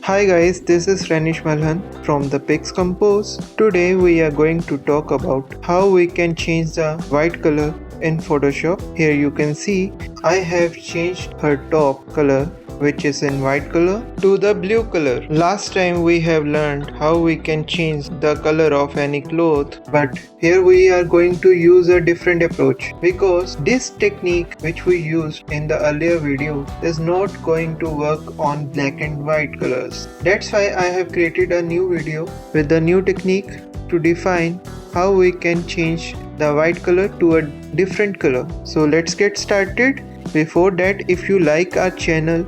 Hi guys, this is Ranish Malhan from the Pix Compose. Today we are going to talk about how we can change the white color in Photoshop. Here you can see I have changed her top color, which is in white color, to the blue color. Last time we have learned how we can change the color of any cloth, but here we are going to use a different approach because this technique which we used in the earlier video is not going to work on black and white colors. That's why I have created a new video with the new technique to define how we can change the white color to a different color. So let's get started. Before that, if you like our channel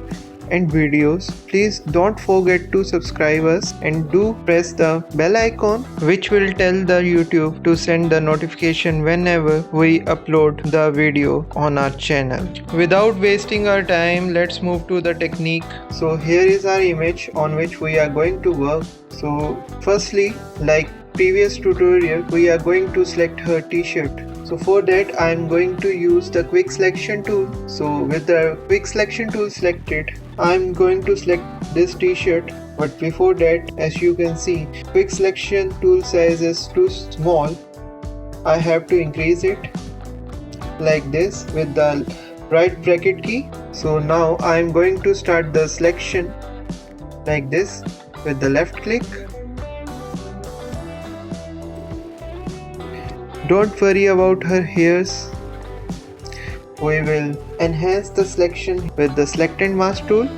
and videos, please don't forget to subscribe us and do press the bell icon, which will tell the YouTube to send the notification whenever we upload the video on our channel. Without wasting our time, let's move to the technique. So here is our image on which we are going to work. So firstly, like previous tutorial, we are going to select her t-shirt. So for that I am going to use the quick selection tool. So with the quick selection tool selected, I am going to select this t-shirt. But before that, as you can see, quick selection tool size is too small. I have to increase it like this with the right bracket key. So now I am going to start the selection like this with the left click. Don't worry about her hairs. We will enhance the selection with the Select and Mask tool.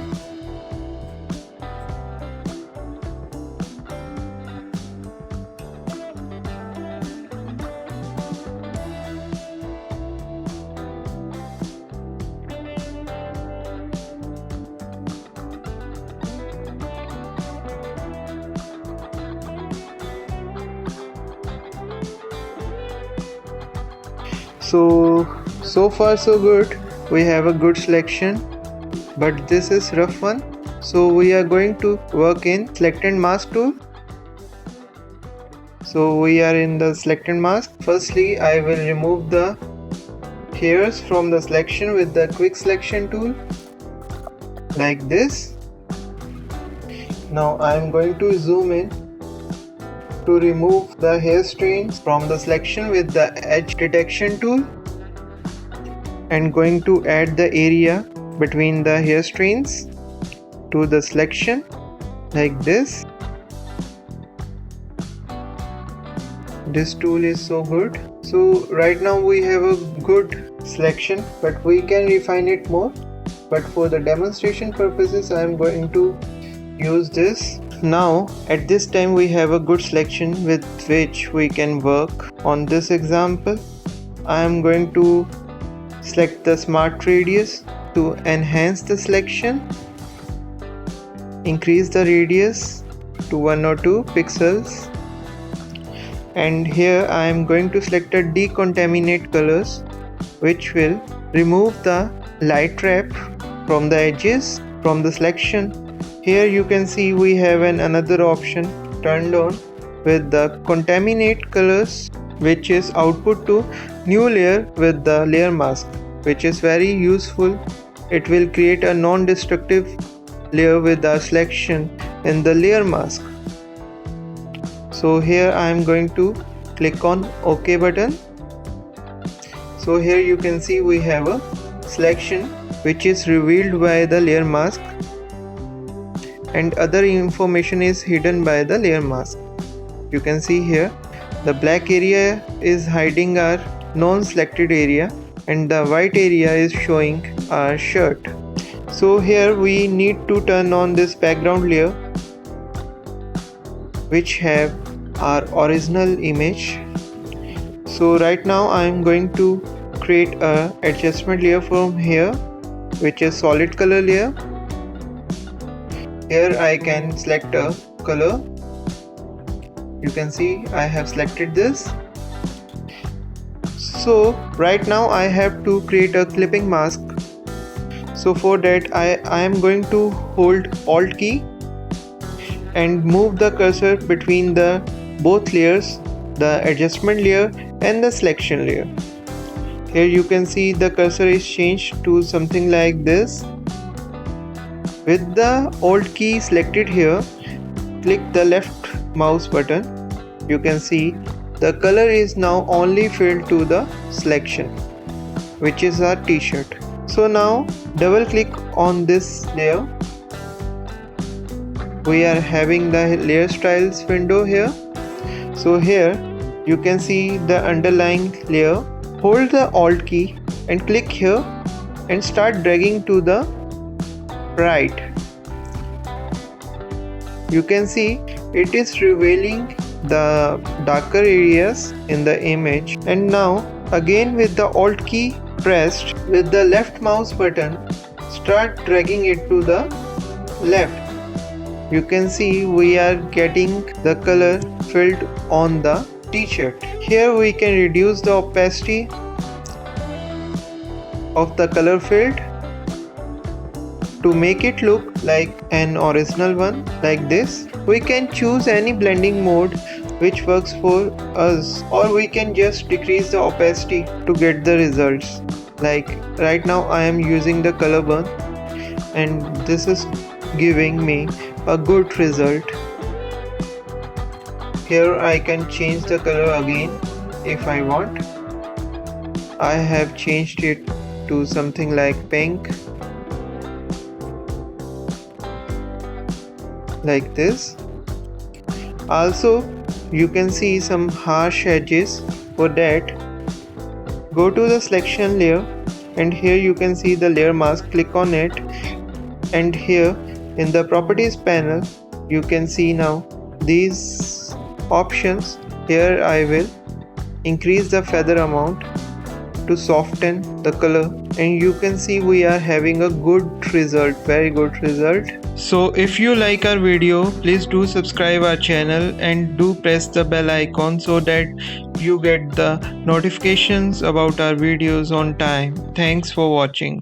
So far so good. We have a good selection, but this is rough one. So we are going to work in Select and Mask tool. So we are in the Select and Mask. Firstly, I will remove the hairs from the selection with the quick selection tool like this. Now I am going to zoom in to remove the hair strains from the selection with the edge detection tool, and going to add the area between the hair strains to the selection like this. This tool is so good. So right now we have a good selection, but we can refine it more. But for the demonstration purposes, I am going to use this. Now at this time we have a good selection with which we can work. On this example, I am going to select the Smart Radius to enhance the selection. Increase the radius to 1 or 2 pixels. And here I am going to select a Decontaminate Colors, which will remove the light trap from the edges from the selection. Here you can see we have another option turned on with the Contaminate Colors, which is output to new layer with the layer mask, which is very useful. It will create a non-destructive layer with the selection in the layer mask. So here I am going to click on OK button. So here you can see we have a selection which is revealed by the layer mask, and other information is hidden by the layer mask. You can see here the black area is hiding our non-selected area, and the white area is showing our shirt. So here we need to turn on this background layer which have our original image. So right now I am going to create a adjustment layer from here, which is solid color layer. Here I can select a color. You can see I have selected this. So right now I have to create a clipping mask. So for that I am going to hold Alt key and move the cursor between the both layers, the adjustment layer and the selection layer. Here you can see the cursor is changed to something like this. With the Alt key selected here, click the left mouse button. You can see the color is now only filled to the selection, which is our t-shirt. So now double click on this layer. We are having the layer styles window here. So here you can see the underlying layer. Hold the Alt key and click here and start dragging to the right. You can see it is revealing the darker areas in the image. And now again with the Alt key pressed, with the left mouse button, start dragging it to the left. You can see we are getting the color filled on the t-shirt. Here we can reduce the opacity of the color filled to make it look like an original one, like this. We can choose any blending mode which works for us, or we can just decrease the opacity to get the results. Like right now I am using the color burn and this is giving me a good result. Here I can change the color again if I want. I have changed it to something like pink, like this. Also you can see some harsh edges. For that, go to the selection layer and here you can see the layer mask. Click on it and here in the properties panel you can see now these options. Here I will increase the feather amount to soften the color, and you can see we are having a good result, very good result. So if you like our video, please do subscribe our channel and do press the bell icon so that you get the notifications about our videos on time. Thanks for watching.